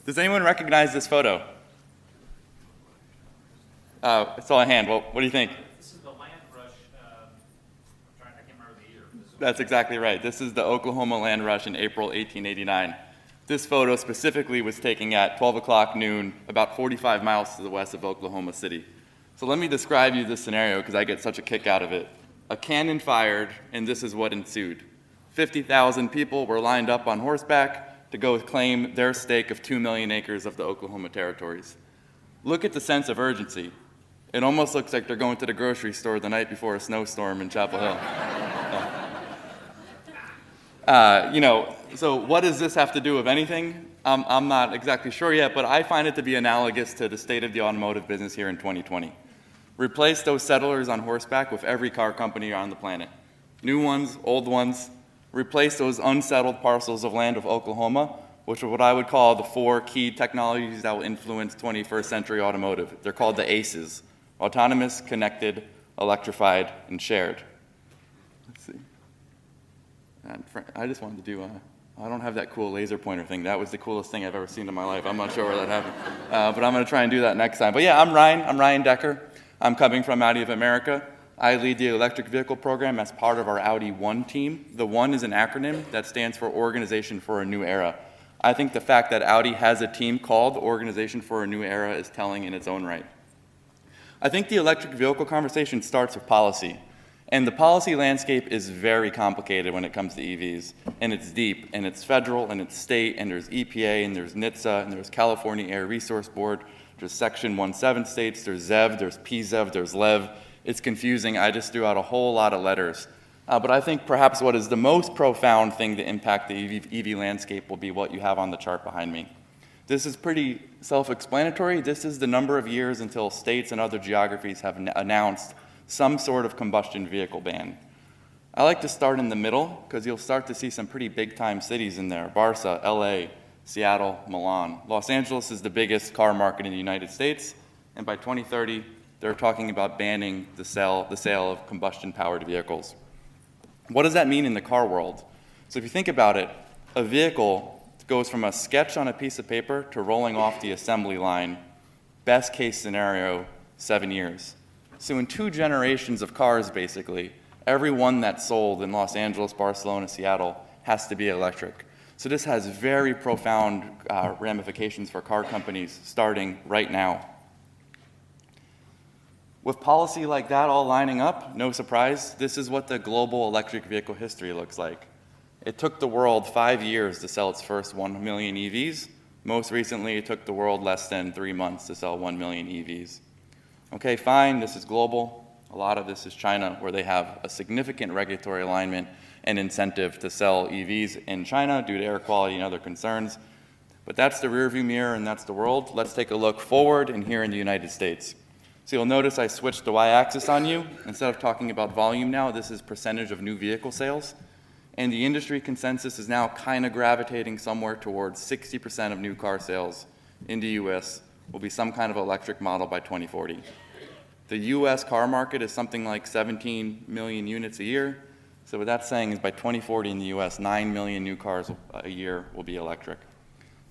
Does anyone recognize this photo? It's all a hand. Well, what do you think? This is the land rush. I can't remember the year. That's exactly right. This is the Oklahoma land rush in April 1889. This photo specifically was taken at 12 o'clock noon, about 45 miles to the west of Oklahoma City. So let me describe you this scenario because I get such a kick out of it. A cannon fired, and this is what ensued. 50,000 people were lined up on horseback to go claim their stake of 2 million acres of the Oklahoma territories. Look at the sense of urgency. It almost looks like they're going to the grocery store the night before a snowstorm in Chapel Hill. So what does this have to do with anything? I'm not exactly sure yet, but I find it to be analogous to the state of the automotive business here in 2020. Replace those settlers on horseback with every car company on the planet. New ones, old ones. Replace those unsettled parcels of land of Oklahoma, which are what I would call the 4 key technologies that will influence 21st century automotive. They're called the ACEs: autonomous, connected, electrified, and shared. Let's see. And I just wanted to do I don't have that cool laser pointer thing. That was the coolest thing I've ever seen in my life. I'm not sure where that happened. But I'm going to try and do that next time. But yeah, I'm Ryan Decker. I'm coming from Audi of America. I lead the electric vehicle program as part of our Audi One team. The One is an acronym that stands for Organization for a New Era. I think the fact that Audi has a team called Organization for a New Era is telling in its own right. I think the electric vehicle conversation starts with policy. And the policy landscape is very complicated when it comes to EVs. And it's deep, and it's federal, and it's state, and there's EPA, and there's NHTSA, and there's California Air Resource Board, there's Section 1.7 states, there's ZEV, there's PZEV, there's LEV. It's confusing. I just threw out a whole lot of letters. But I think perhaps what is the most profound thing to impact the EV landscape will be what you have on the chart behind me. This is pretty self-explanatory. This is the number of years until states and other geographies have announced some sort of combustion vehicle ban. I like to start in the middle because you'll start to see some pretty big-time cities in there: Barca, LA, Seattle, Milan. Los Angeles is the biggest car market in the United States, and by 2030, they're talking about banning the sale of combustion-powered vehicles. What does that mean in the car world? So if you think about it, a vehicle goes from a sketch on a piece of paper to rolling off the assembly line, best case scenario, 7 years. So in 2 generations of cars, basically, every one that's sold in Los Angeles, Barcelona, Seattle has to be electric. So this has very profound ramifications for car companies starting right now. With policy like that all lining up, no surprise, this is what the global electric vehicle history looks like. It took the world 5 years to sell its first 1 million EVs. Most recently, it took the world less than 3 months to sell 1 million EVs. Okay, fine, this is global. A lot of this is China, where they have a significant regulatory alignment and incentive to sell EVs in China due to air quality and other concerns. But that's the rearview mirror, and that's the world. Let's take a look forward and here in the United States. So you'll notice I switched the y-axis on you. Instead of talking about volume now, this is percentage of new vehicle sales. And the industry consensus is now kind of gravitating somewhere towards 60% of new car sales in the US will be some kind of electric model by 2040. The US car market is something like 17 million units a year. So what that's saying is by 2040 in the US, 9 million new cars a year will be electric.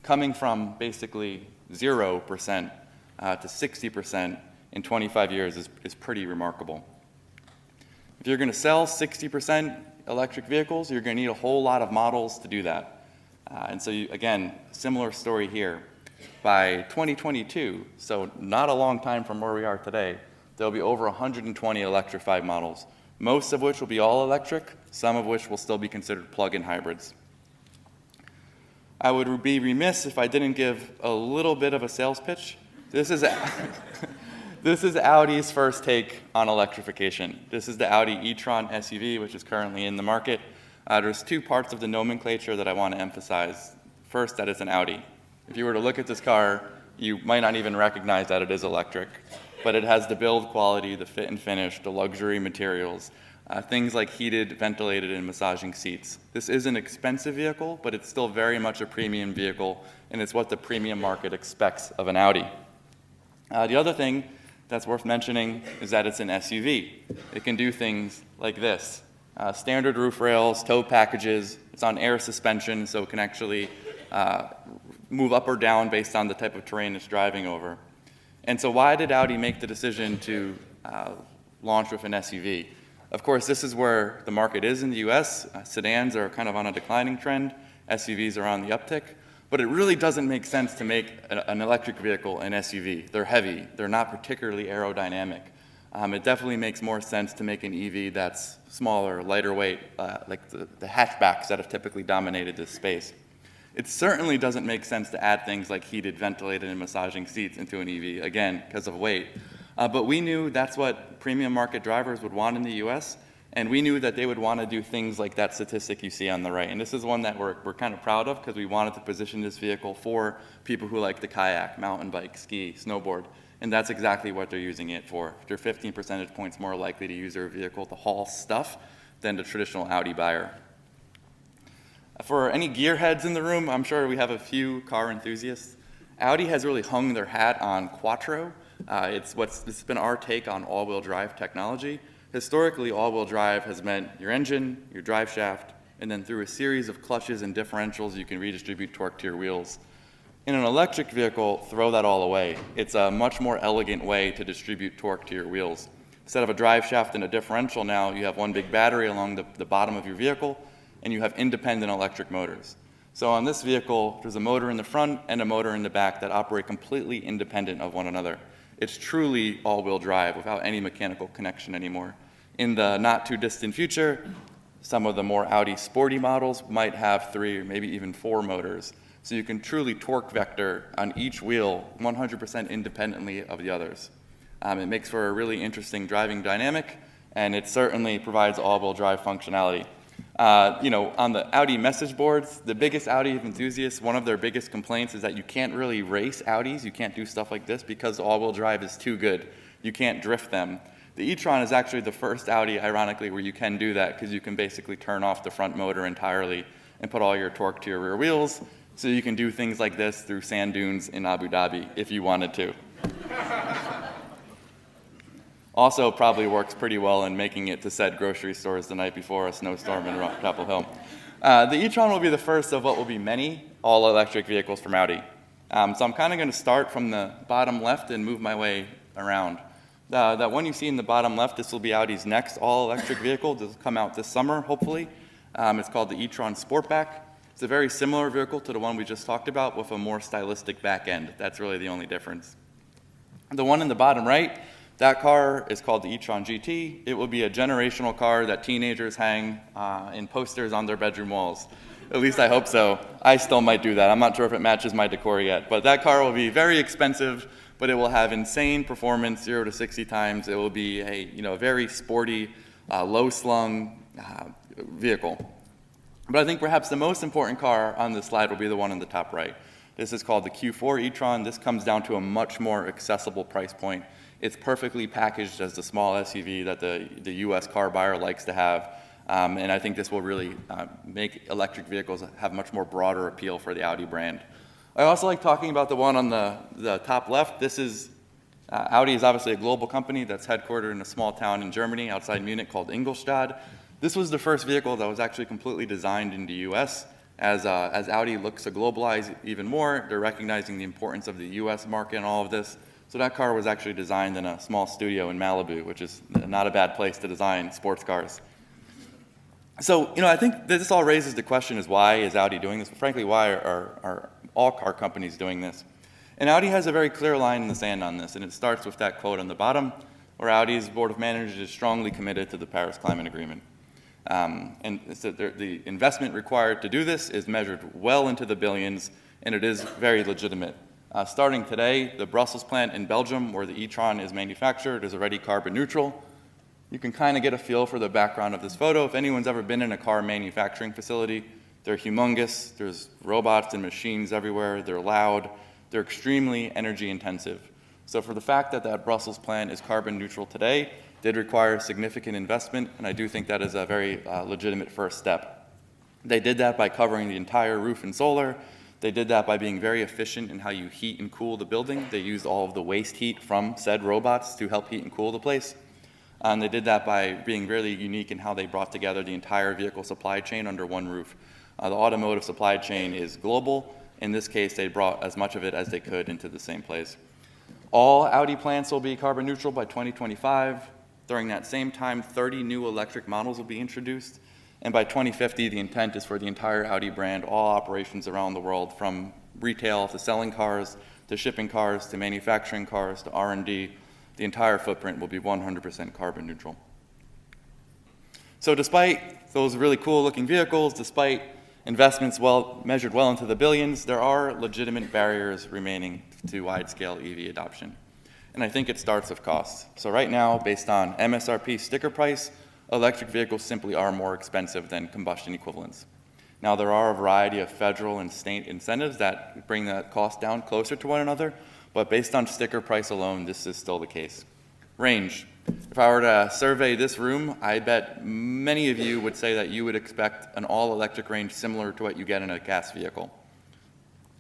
Coming from basically 0% to 60% in 25 years is pretty remarkable. If you're going to sell 60% electric vehicles, you're going to need a whole lot of models to do that. And so, again, similar story here. By 2022, so not a long time from where we are today, there'll be over 120 electrified models, most of which will be all electric, some of which will still be considered plug-in hybrids. I would be remiss if I didn't give a little bit of a sales pitch. This is Audi's first take on electrification. This is the Audi e-tron SUV, which is currently in the market. There's 2 parts of the nomenclature that I want to emphasize. First, that it's an Audi. If you were to look at this car, you might not even recognize that it is electric, but it has the build quality, the fit and finish, the luxury materials, things like heated, ventilated, and massaging seats. This is an expensive vehicle, but it's still very much a premium vehicle, and it's what the premium market expects of an Audi. The other thing that's worth mentioning is that it's an SUV. It can do things like this. Standard roof rails, tow packages. It's on air suspension, so it can actually move up or down based on the type of terrain it's driving over. And so why did Audi make the decision to launch with an SUV? Of course, this is where the market is in the US. Sedans are kind of on a declining trend. SUVs are on the uptick. But it really doesn't make sense to make an electric vehicle an SUV. They're heavy. They're not particularly aerodynamic. It definitely makes more sense to make an EV that's smaller, lighter weight, like the hatchbacks that have typically dominated this space. It certainly doesn't make sense to add things like heated, ventilated, and massaging seats into an EV, again, because of weight. But we knew that's what premium market drivers would want in the US, and we knew that they would want to do things like that statistic you see on the right. And this is one that we're kind of proud of because we wanted to position this vehicle for people who like to kayak, mountain bike, ski, snowboard. And that's exactly what they're using it for. They're 15 percentage points more likely to use their vehicle to haul stuff than the traditional Audi buyer. For any gearheads in the room, I'm sure we have a few car enthusiasts. Audi has really hung their hat on Quattro. It's been our take on all-wheel drive technology. Historically, all-wheel drive has meant your engine, your drive shaft, and then through a series of clutches and differentials, you can redistribute torque to your wheels. In an electric vehicle, throw that all away. It's a much more elegant way to distribute torque to your wheels. Instead of a drive shaft and a differential now, you have one big battery along the bottom of your vehicle, and you have independent electric motors. So on this vehicle, there's a motor in the front and a motor in the back that operate completely independent of one another. It's truly all-wheel drive without any mechanical connection anymore. In the not-too-distant future, some of the more Audi sporty models might have 3 or maybe even 4 motors. So you can truly torque vector on each wheel 100% independently of the others. It makes for a really interesting driving dynamic, and it certainly provides all-wheel drive functionality. On the Audi message boards, the biggest Audi enthusiasts, one of their biggest complaints is that you can't really race Audis. You can't do stuff like this because all-wheel drive is too good. You can't drift them. The e-tron is actually the first Audi, ironically, where you can do that because you can basically turn off the front motor entirely and put all your torque to your rear wheels. So you can do things like this through sand dunes in Abu Dhabi if you wanted to. Also probably works pretty well in making it to said grocery stores the night before a snowstorm in Chapel Hill. The e-tron will be the first of what will be many all-electric vehicles from Audi. So I'm kind of going to start from the bottom left and move my way around. That one you see in the bottom left, this will be Audi's next all-electric vehicle. This will come out this summer, hopefully. It's called the e-tron Sportback. It's a very similar vehicle to the one we just talked about with a more stylistic back end. That's really the only difference. The one in the bottom right, that car is called the e-tron GT. It will be a generational car that teenagers hang in posters on their bedroom walls. At least I hope so. I still might do that. I'm not sure if it matches my decor yet. But that car will be very expensive, but it will have insane performance, 0 to 60 times. It will be a very sporty, low-slung vehicle. But I think perhaps the most important car on this slide will be the one in the top right. This is called the Q4 e-tron. This comes down to a much more accessible price point. It's perfectly packaged as the small SUV that the US car buyer likes to have. And I think this will really make electric vehicles have much more broader appeal for the Audi brand. I also like talking about the one on the top left. This is, Audi is obviously a global company that's headquartered in a small town in Germany outside Munich called Ingolstadt. This was the first vehicle that was actually completely designed in the US. As Audi looks to globalize even more, they're recognizing the importance of the US market and all of this. So that car was actually designed in a small studio in Malibu, which is not a bad place to design sports cars. So, I think this all raises the question is why is Audi doing this? Frankly, why are all car companies doing this? And Audi has a very clear line in the sand on this, and it starts with that quote on the bottom, where Audi's board of managers is strongly committed to the Paris Climate Agreement. And so the investment required to do this is measured well into the billions, and it is very legitimate. Starting today, the Brussels plant in Belgium, where the e-tron is manufactured, is already carbon neutral. You can kind of get a feel for the background of this photo. If anyone's ever been in a car manufacturing facility, they're humongous. There's robots and machines everywhere. They're loud. They're extremely energy intensive. So for the fact that that Brussels plant is carbon neutral today did require significant investment, and I do think that is a very legitimate first step. They did that by covering the entire roof in solar. They did that by being very efficient in how you heat and cool the building. They used all of the waste heat from said robots to help heat and cool the place. And they did that by being really unique in how they brought together the entire vehicle supply chain under one roof. The automotive supply chain is global, In this case, they brought as much of it as they could into the same place. All Audi plants will be carbon neutral by 2025. During that same time, 30 new electric models will be introduced. And by 2050, the intent is for the entire Audi brand, all operations around the world, from retail to selling cars, to shipping cars, to manufacturing cars, to R&D, the entire footprint will be 100% carbon neutral. So despite those really cool looking vehicles, despite investments measured well into the billions, there are legitimate barriers remaining to wide-scale EV adoption. And I think it starts with cost. So right now, based on MSRP sticker price, electric vehicles simply are more expensive than combustion equivalents. Now, there are a variety of federal and state incentives that bring that cost down closer to one another, but based on sticker price alone, this is still the case. Range. If I were to survey this room, I bet many of you would say that you would expect an all-electric range similar to what you get in a gas vehicle.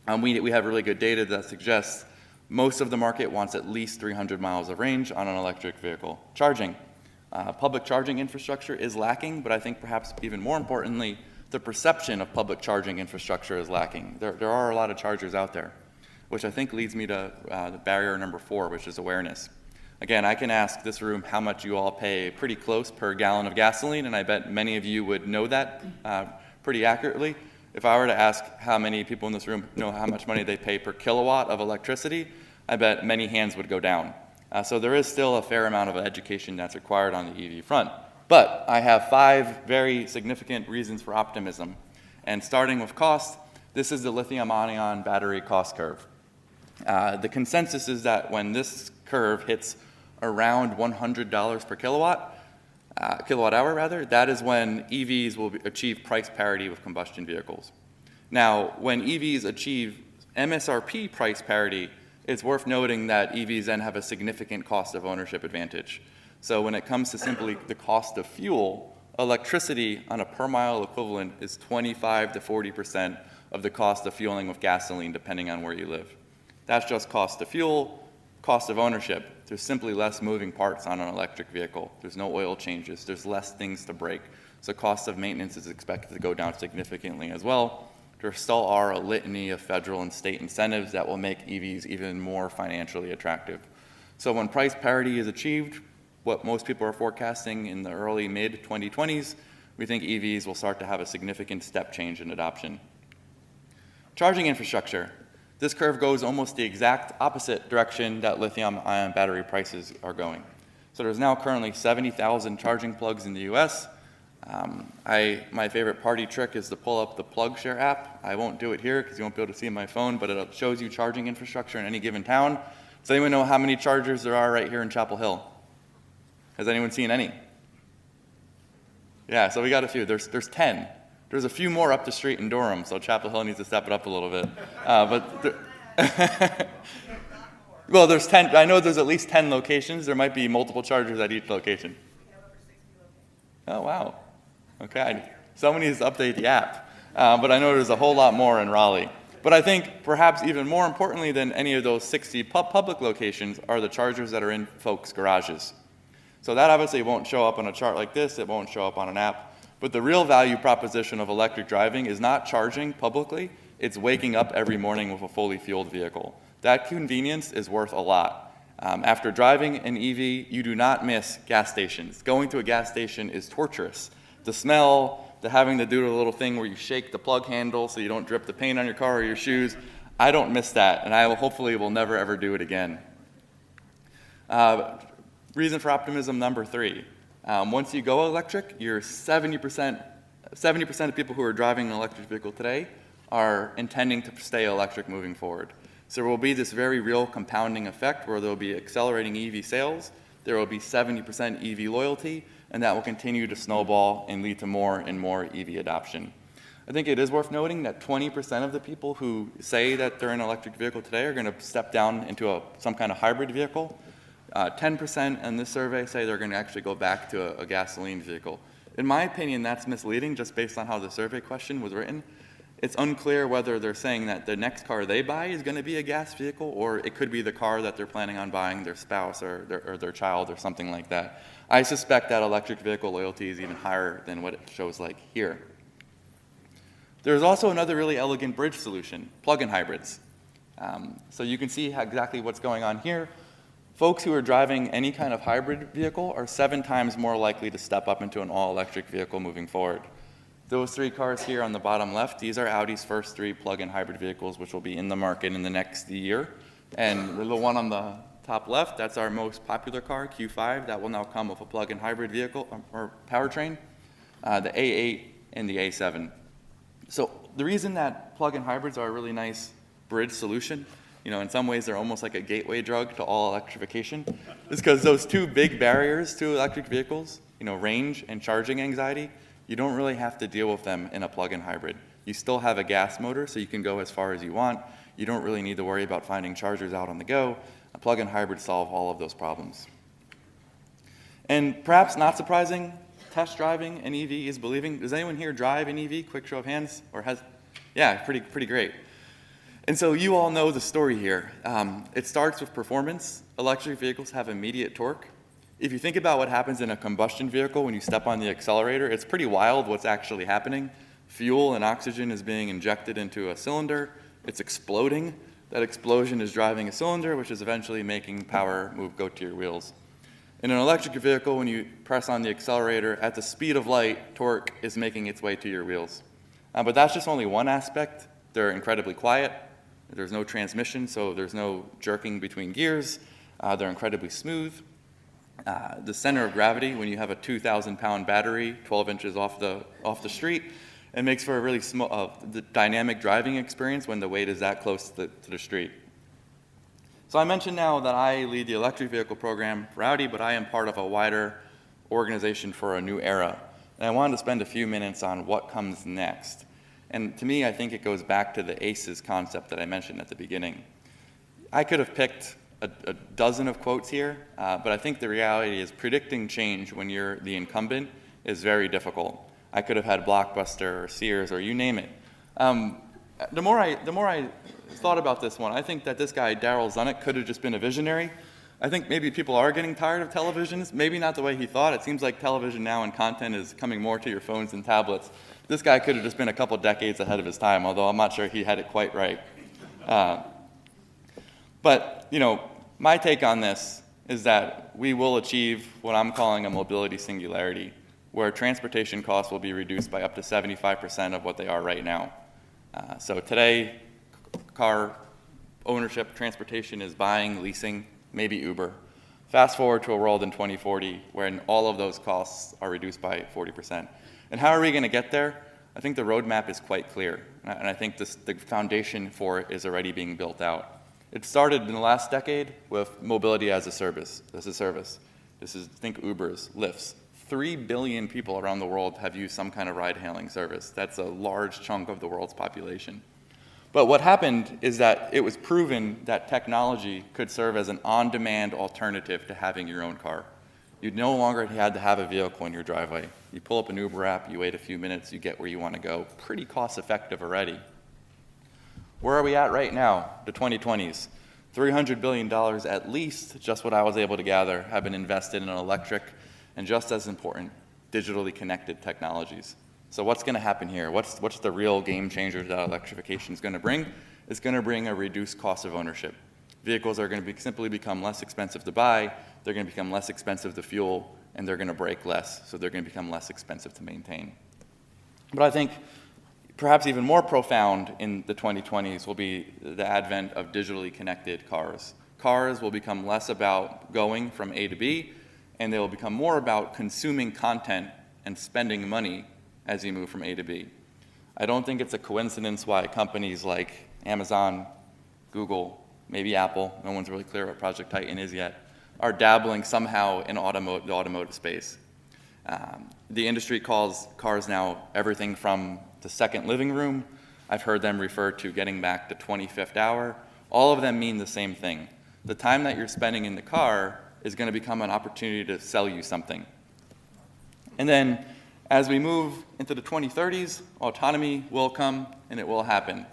We have really good data that suggests most of the market wants at least 300 miles of range on an electric vehicle. Charging. Public charging infrastructure is lacking, but I think perhaps even more importantly, the perception of public charging infrastructure is lacking. There are a lot of chargers out there, which I think leads me to the barrier number 4, which is awareness. Again, I can ask this room how much you all pay pretty close per gallon of gasoline, and I bet many of you would know that pretty accurately. If I were to ask how many people in this room know how much money they pay per kilowatt of electricity, I bet many hands would go down. So there is still a fair amount of education that's required on the EV front. But I have 5 very significant reasons for optimism. And starting with cost, this is the lithium-ion battery cost curve. The consensus is that when this curve hits around $100 per kilowatt hour, that is when EVs will achieve price parity with combustion vehicles. Now, when EVs achieve MSRP price parity, it's worth noting that EVs then have a significant cost of ownership advantage. So when it comes to simply the cost of fuel, electricity on a per mile equivalent is 25 to 40% of the cost of fueling with gasoline, depending on where you live. That's just cost of fuel, cost of ownership. There's simply less moving parts on an electric vehicle. There's no oil changes. There's less things to break. So cost of maintenance is expected to go down significantly as well. There still are a litany of federal and state incentives that will make EVs even more financially attractive. So when price parity is achieved, what most people are forecasting in the early mid-2020s, we think EVs will start to have a significant step change in adoption. Charging infrastructure. This curve goes almost the exact opposite direction that lithium-ion battery prices are going. So there's now currently 70,000 charging plugs in the US. My favorite party trick is to pull up the PlugShare app. I won't do it here because you won't be able to see my phone, but it shows you charging infrastructure in any given town. Does anyone know how many chargers there are right here in Chapel Hill? Has anyone seen any? Yeah, so we got a few. There's 10. There's a few more up the street in Durham, so Chapel Hill needs to step it up a little bit. Well, there's 10. I know there's at least 10 locations. There might be multiple chargers at each location. Oh, wow. Okay. Someone needs to update the app. But I know there's a whole lot more in Raleigh. But I think perhaps even more importantly than any of those 60 public locations are the chargers that are in folks' garages. So that obviously won't show up on a chart like this. It won't show up on an app. But the real value proposition of electric driving is not charging publicly. It's waking up every morning with a fully fueled vehicle. That convenience is worth a lot. After driving an EV, you do not miss gas stations. Going to a gas station is torturous. The smell, the having to do the little thing where you shake the plug handle so you don't drip the paint on your car or your shoes, I don't miss that, and I hopefully will never ever do it again. Reason for optimism number 3. Once you go electric, you're 70% of people who are driving an electric vehicle today are intending to stay electric moving forward. So there will be this very real compounding effect where there will be accelerating EV sales, there will be 70% EV loyalty, and that will continue to snowball and lead to more and more EV adoption. I think it is worth noting that 20% of the people who say that they're in an electric vehicle today are going to step down into some kind of hybrid vehicle. 10% in this survey say they're going to actually go back to a gasoline vehicle. In my opinion, that's misleading just based on how the survey question was written. It's unclear whether they're saying that the next car they buy is going to be a gas vehicle, or it could be the car that they're planning on buying their spouse or their child or something like that. I suspect that electric vehicle loyalty is even higher than what it shows like here. There's also another really elegant bridge solution, plug-in hybrids. So you can see exactly what's going on here. Folks who are driving any kind of hybrid vehicle are 7 times more likely to step up into an all-electric vehicle moving forward. Those 3 cars here on the bottom left, these are Audi's first 3 plug-in hybrid vehicles, which will be in the market in the next year. And the one on the top left, that's our most popular car, Q5. That will now come with a plug-in hybrid vehicle or powertrain, the A8 and the A7. So the reason that plug-in hybrids are a really nice bridge solution, in some ways they're almost like a gateway drug to all electrification, is because those 2 big barriers to electric vehicles, range and charging anxiety, you don't really have to deal with them in a plug-in hybrid. You still have a gas motor, so you can go as far as you want. You don't really need to worry about finding chargers out on the go. A plug-in hybrid solves all of those problems. And perhaps not surprising, test driving an EV is believing. Does anyone here drive an EV? Quick show of hands, or has? Yeah, pretty great. And so you all know the story here. It starts with performance. Electric vehicles have immediate torque. If you think about what happens in a combustion vehicle when you step on the accelerator, it's pretty wild what's actually happening. Fuel and oxygen is being injected into a cylinder. It's exploding. That explosion is driving a cylinder, which is eventually making power go to your wheels. In an electric vehicle, when you press on the accelerator, at the speed of light, torque is making its way to your wheels. But that's just only one aspect. They're incredibly quiet. There's no transmission, so there's no jerking between gears. They're incredibly smooth. The center of gravity, when you have a 2,000-pound battery 12 inches off the street, it makes for a really dynamic driving experience when the weight is that close to the street. So I mentioned now that I lead the electric vehicle program for Audi, but I am part of a wider organization for a new era. And I wanted to spend a few minutes on what comes next. And to me, I think it goes back to the ACEs concept that I mentioned at the beginning. I could have picked a dozen of quotes here, but I think the reality is predicting change when you're the incumbent is very difficult. I could have had Blockbuster or Sears or you name it. The more I thought about this one, I think that this guy, Daryl Zanuck, could have just been a visionary. I think maybe people are getting tired of televisions, maybe not the way he thought. It seems like television now and content is coming more to your phones and tablets. This guy could have just been a couple decades ahead of his time, although I'm not sure he had it quite right. But, my take on this is that we will achieve what I'm calling a mobility singularity, where transportation costs will be reduced by up to 75% of what they are right now. So today, car ownership, transportation is buying, leasing, maybe Uber. Fast forward to a world in 2040 when all of those costs are reduced by 40%. And how are we going to get there? I think the roadmap is quite clear, and I think the foundation for it is already being built out. It started in the last decade with mobility as a service. Think Ubers, Lyfts. 3 billion people around the world have used some kind of ride-hailing service. That's a large chunk of the world's population. But what happened is that it was proven that technology could serve as an on-demand alternative to having your own car. You no longer had to have a vehicle in your driveway. You pull up an Uber app, you wait a few minutes, you get where you want to go. Pretty cost-effective already. Where are we at right now, the 2020s? $300 billion at least, just what I was able to gather, have been invested in electric and, just as important, digitally connected technologies. So what's going to happen here? What's the real game changer that electrification is going to bring? It's going to bring a reduced cost of ownership. Vehicles are going to simply become less expensive to buy, they're going to become less expensive to fuel, and they're going to break less, so they're going to become less expensive to maintain. But I think perhaps even more profound in the 2020s will be the advent of digitally connected cars. Cars will become less about going from A to B, and they will become more about consuming content and spending money as you move from A to B. I don't think it's a coincidence why companies like Amazon, Google, maybe Apple, no one's really clear what Project Titan is yet, are dabbling somehow in the automotive space. The industry calls cars now everything from the second living room. I've heard them refer to getting back to 25th hour. All of them mean the same thing. The time that you're spending in the car is going to become an opportunity to sell you something. And then as we move into the 2030s, autonomy will come and it will happen.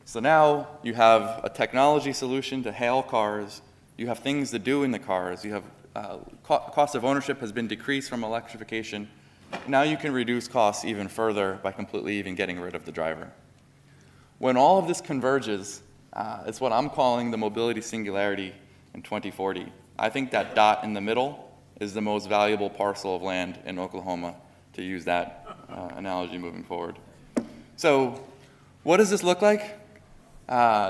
So now you have a technology solution to hail cars. You have things to do in the cars. You have cost of ownership has been decreased from electrification. Now you can reduce costs even further by completely even getting rid of the driver. When all of this converges, it's what I'm calling the mobility singularity in 2040. I think that dot in the middle is the most valuable parcel of land in Oklahoma, to use that analogy moving forward. So what does this look like?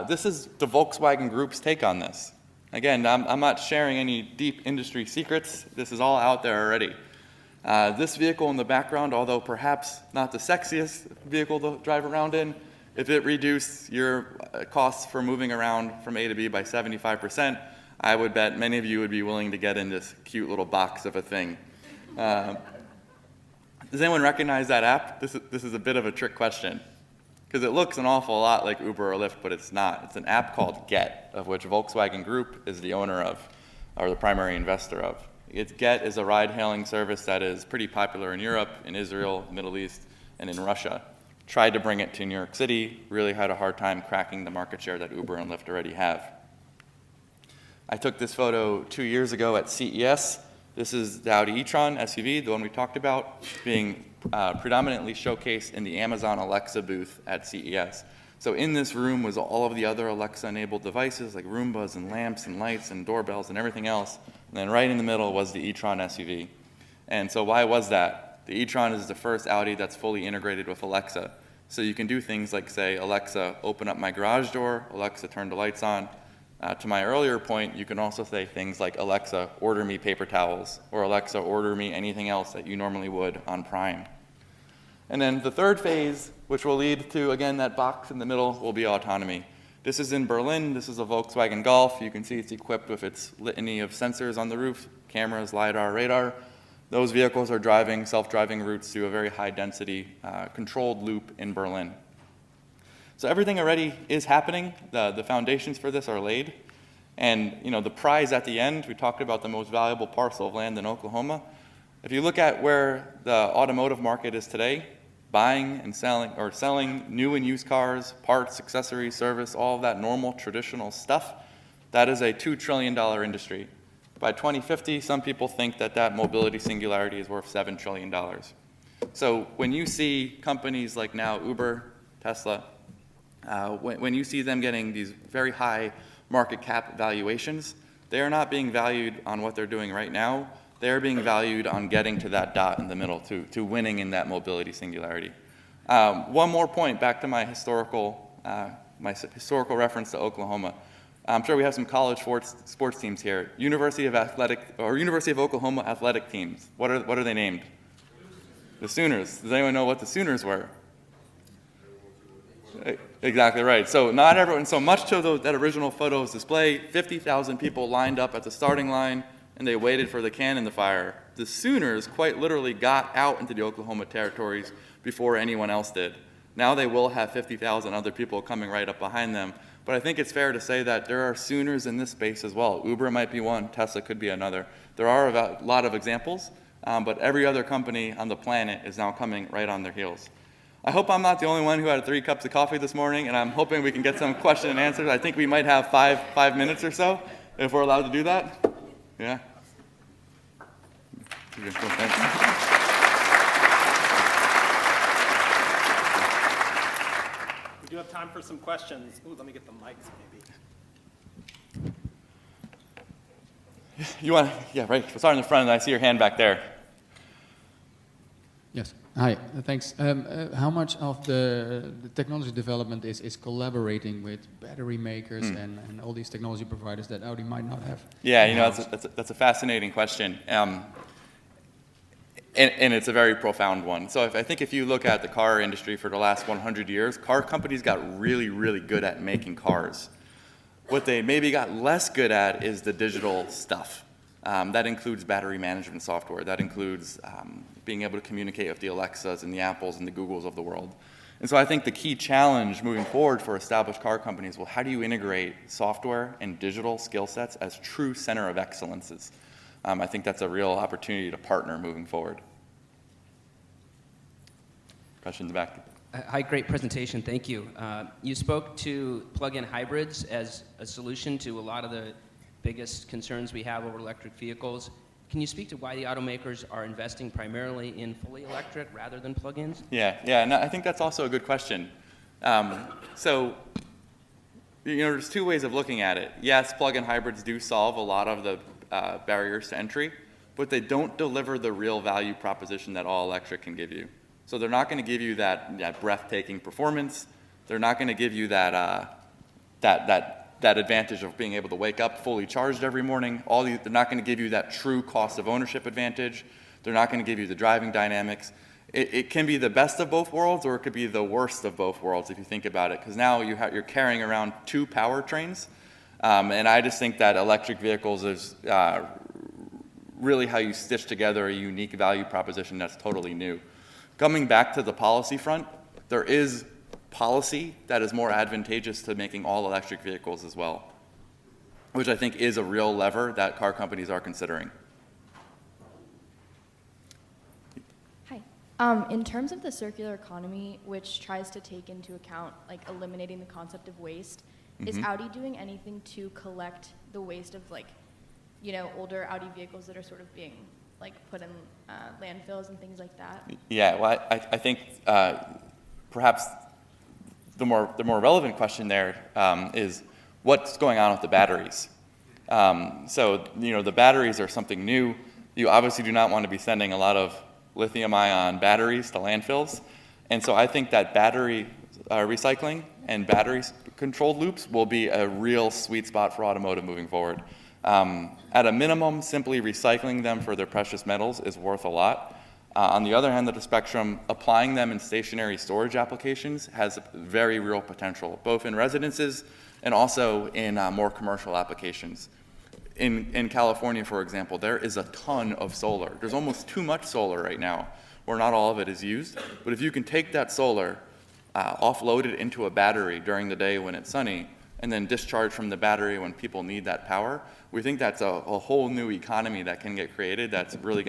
This is the Volkswagen Group's take on this. Again, I'm not sharing any deep industry secrets. This is all out there already. This vehicle in the background, although perhaps not the sexiest vehicle to drive around in, if it reduced your costs for moving around from A to B by 75%, I would bet many of you would be willing to get in this cute little box of a thing. Does anyone recognize that app? This is a bit of a trick question, because it looks an awful lot like Uber or Lyft, but it's not. It's an app called Get, of which Volkswagen Group is the owner of, or the primary investor of. Get is a ride-hailing service that is pretty popular in Europe, in Israel, Middle East, and in Russia. Tried to bring it to New York City, really had a hard time cracking the market share that Uber and Lyft already have. I took this photo 2 years ago at CES. This is the Audi e-tron SUV, the one we talked about, being predominantly showcased in the Amazon Alexa booth at CES. So in this room was all of the other Alexa-enabled devices like Roombas and lamps and lights and doorbells and everything else. And then right in the middle was the e-tron SUV. And so why was that? The e-tron is the first Audi that's fully integrated with Alexa. So you can do things like say, Alexa, open up my garage door, Alexa, turn the lights on. To my earlier point, you can also say things like, Alexa, order me paper towels, or Alexa, order me anything else that you normally would on Prime. And then the third phase, which will lead to, again, that box in the middle, will be autonomy. This is in Berlin. This is a Volkswagen Golf. You can see it's equipped with its litany of sensors on the roof, cameras, LiDAR, radar. Those vehicles are driving self-driving routes through a very high-density, controlled loop in Berlin. So everything already is happening. The foundations for this are laid. And the prize at the end, we talked about the most valuable parcel of land in Oklahoma. If you look at where the automotive market is today, buying and selling new and used cars, parts, accessories, service, all of that normal, traditional stuff, that is a $2 trillion industry. By 2050, some people think that mobility singularity is worth $7 trillion. So when you see companies like now Uber, Tesla, when you see them getting these very high market cap valuations, they are not being valued on what they're doing right now. They are being valued on getting to that dot in the middle, to winning in that mobility singularity. One more point back to my historical reference to Oklahoma. I'm sure we have some college sports teams here. University of Oklahoma athletic teams. What are they named? The Sooners. Does anyone know what the Sooners were? Exactly right. So not everyone. So much to that original photo's display, 50,000 people lined up at the starting line, and they waited for the cannon to fire. The Sooners quite literally got out into the Oklahoma territories before anyone else did. Now they will have 50,000 other people coming right up behind them. But I think it's fair to say that there are Sooners in this space as well. Uber might be one, Tesla could be another. There are a lot of examples, but every other company on the planet is now coming right on their heels. I hope I'm not the only one who had 3 cups of coffee this morning, and I'm hoping we can get some question and answers. I think we might have five minutes or so, if we're allowed to do that. Yeah? Okay, cool, thanks. We do have time for some questions. Ooh, let me get the mics, maybe. You want? Yeah, right. We'll start in the front, and I see your hand back there. Yes. Hi. Thanks. How much of the technology development is collaborating with battery makers and all these technology providers that Audi might not have? Yeah, that's a fascinating question. And it's a very profound one. So I think if you look at the car industry for the last 100 years, car companies got really, really good at making cars. What they maybe got less good at is the digital stuff. That includes battery management software. That includes being able to communicate with the Alexas and the Apples and the Googles of the world. And so I think the key challenge moving forward for established car companies, well, how do you integrate software and digital skill sets as true center of excellences? I think that's a real opportunity to partner moving forward. Question in the back. Hi, great presentation, thank you. You spoke to plug-in hybrids as a solution to a lot of the biggest concerns we have over electric vehicles. Can you speak to why the automakers are investing primarily in fully electric rather than plug-ins? Yeah, and I think that's also a good question. So, there's two ways of looking at it. Yes, plug-in hybrids do solve a lot of the barriers to entry, but they don't deliver the real value proposition that all electric can give you. So they're not going to give you that breathtaking performance. They're not going to give you that advantage of being able to wake up fully charged every morning. They're not going to give you that true cost of ownership advantage. They're not going to give you the driving dynamics. It can be the best of both worlds, or it could be the worst of both worlds if you think about it, because now you're carrying around two powertrains. And I just think that electric vehicles is really how you stitch together a unique value proposition that's totally new. Coming back to the policy front, there is policy that is more advantageous to making all electric vehicles as well, which I think is a real lever that car companies are considering. Hi. In terms of the circular economy, which tries to take into account like eliminating the concept of waste, is Audi doing anything to collect the waste of older Audi vehicles that are sort of being put in landfills and things like that? Yeah, well, I think perhaps the more relevant question there is what's going on with the batteries. So the batteries are something new. You obviously do not want to be sending a lot of lithium-ion batteries to landfills, and so I think that battery recycling and battery-controlled loops will be a real sweet spot for automotive moving forward. At a minimum, simply recycling them for their precious metals is worth a lot. On the other hand of the spectrum, applying them in stationary storage applications has very real potential, both in residences and also in more commercial applications. In California, for example, there is a ton of solar. There's almost too much solar right now, where not all of it is used. But if you can take that solar, offload it into a battery during the day when it's sunny, and then discharge from the battery when people need that power, we think that's a whole new economy that can get created that's really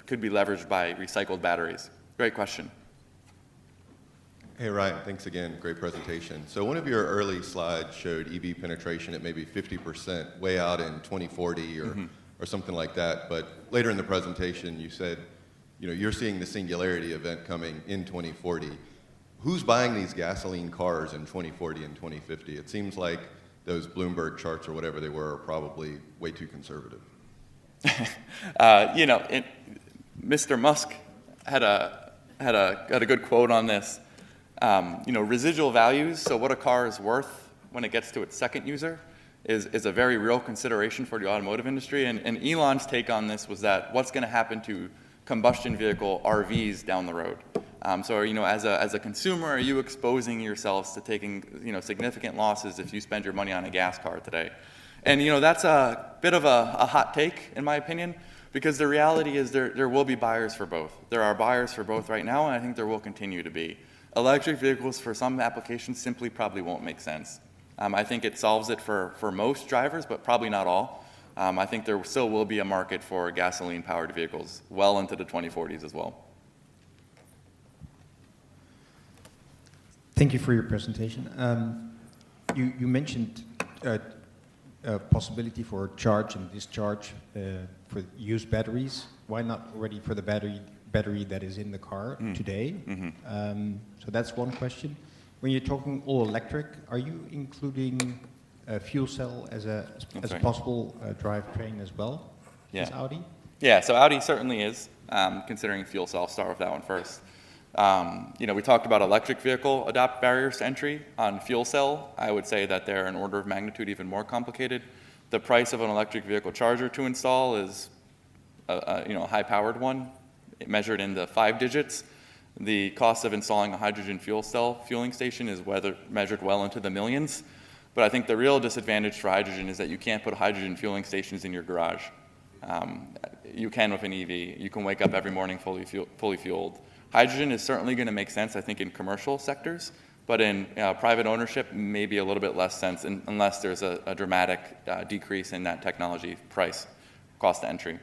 could be leveraged by recycled batteries. Great question. Hey, Ryan, thanks again. Great presentation. So one of your early slides showed EV penetration at maybe 50%, way out in 2040 or something like that. But later in the presentation, you said, you're seeing the singularity event coming in 2040. Who's buying these gasoline cars in 2040 and 2050? It seems like those Bloomberg charts or whatever they were are probably way too conservative. Mr. Musk had a good quote on this. Residual values, so what a car is worth when it gets to its second user, is a very real consideration for the automotive industry. And Elon's take on this was that what's going to happen to combustion vehicle RVs down the road? So, as a consumer, are you exposing yourselves to taking, significant losses if you spend your money on a gas car today? And, that's a bit of a hot take, in my opinion, because the reality is there will be buyers for both. There are buyers for both right now, and I think there will continue to be. Electric vehicles for some applications simply probably won't make sense. I think it solves it for most drivers, but probably not all. I think there still will be a market for gasoline-powered vehicles well into the 2040s as well. Thank you for your presentation. You mentioned a possibility for charge and discharge for used batteries. Why not already for the battery that is in the car today? So that's one question. When you're talking all electric, are you including a fuel cell as a possible drivetrain as well? Yeah. As Audi? Yeah, so Audi certainly is considering fuel cell. I'll start with that one first. We talked about electric vehicle adopt barriers to entry. On fuel cell, I would say that they're an order of magnitude even more complicated. The price of an electric vehicle charger to install is a high-powered one, measured in the 5 digits. The cost of installing a hydrogen fuel cell fueling station is measured well into the millions. But I think the real disadvantage for hydrogen is that you can't put hydrogen fueling stations in your garage. You can with an EV. You can wake up every morning fully fueled. Hydrogen is certainly going to make sense, I think, in commercial sectors, but in private ownership, maybe a little bit less sense unless there's a dramatic decrease in that technology price, cost to entry.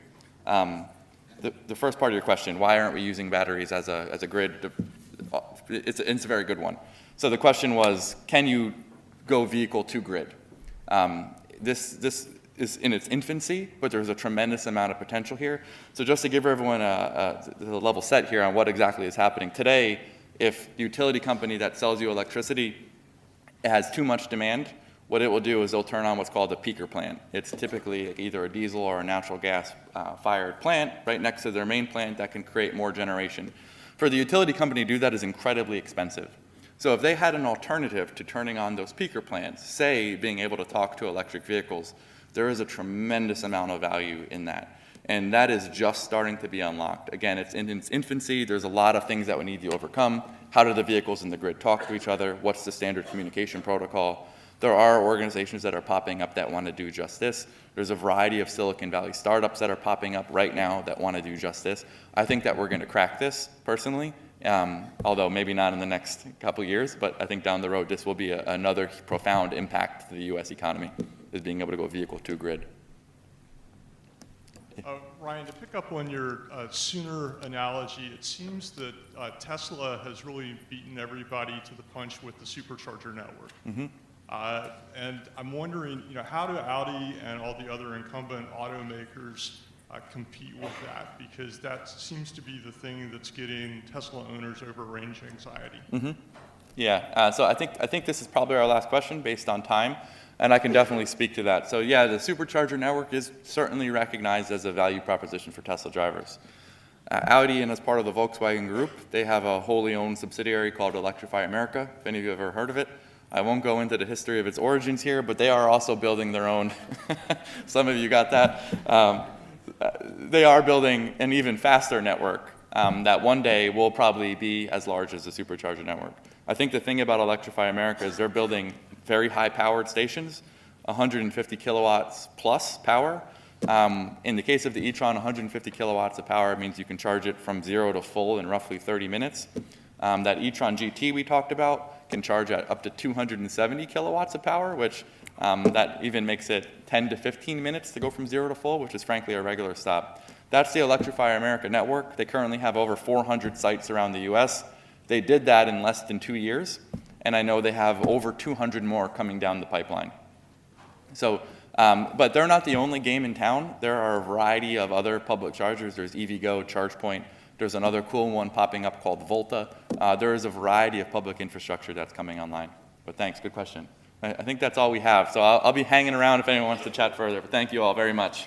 The first part of your question, why aren't we using batteries as a grid? It's a very good one. So the question was, can you go vehicle to grid? This is in its infancy, but there's a tremendous amount of potential here. So just to give everyone a level set here on what exactly is happening. Today, if the utility company that sells you electricity has too much demand, what it will do is they'll turn on what's called a peaker plant. It's typically either a diesel or a natural gas fired plant right next to their main plant that can create more generation. For the utility company to do that is incredibly expensive. So if they had an alternative to turning on those peaker plants, say being able to talk to electric vehicles, there is a tremendous amount of value in that. And that is just starting to be unlocked. Again, it's in its infancy. There's a lot of things that we need to overcome. How do the vehicles in the grid talk to each other? What's the standard communication protocol? There are organizations that are popping up that want to do just this. There's a variety of Silicon Valley startups that are popping up right now that want to do just this. I think that we're going to crack this, personally, although maybe not in the next couple years, but I think down the road this will be another profound impact to the U.S. economy, is being able to go vehicle to grid. Ryan, to pick up on your sooner analogy, it seems that Tesla has really beaten everybody to the punch with the supercharger network. Mm-hmm. And I'm wondering, how do Audi and all the other incumbent automakers compete with that? Because that seems to be the thing that's getting Tesla owners over range anxiety. Mm-hmm. Yeah, so I think this is probably our last question based on time, and I can definitely speak to that. So yeah, the supercharger network is certainly recognized as a value proposition for Tesla drivers. Audi, and as part of the Volkswagen Group, they have a wholly owned subsidiary called Electrify America, if any of you have ever heard of it. I won't go into the history of its origins here, but they are also building their own, some of you got that. They are building an even faster network that one day will probably be as large as the supercharger network. I think the thing about Electrify America is they're building very high-powered stations, 150 kilowatts plus power. In the case of the e-tron, 150 kilowatts of power means you can charge it from 0 to full in roughly 30 minutes. That e-tron GT we talked about can charge at up to 270 kilowatts of power, which that even makes it 10 to 15 minutes to go from 0 to full, which is frankly a regular stop. That's the Electrify America network. They currently have over 400 sites around the US. They did that in less than 2 years, and I know they have over 200 more coming down the pipeline. So, but they're not the only game in town. There are a variety of other public chargers. There's EVgo, ChargePoint. There's another cool one popping up called Volta. There is a variety of public infrastructure that's coming online. But thanks, good question. I think that's all we have. So I'll be hanging around if anyone wants to chat further. But thank you all very much.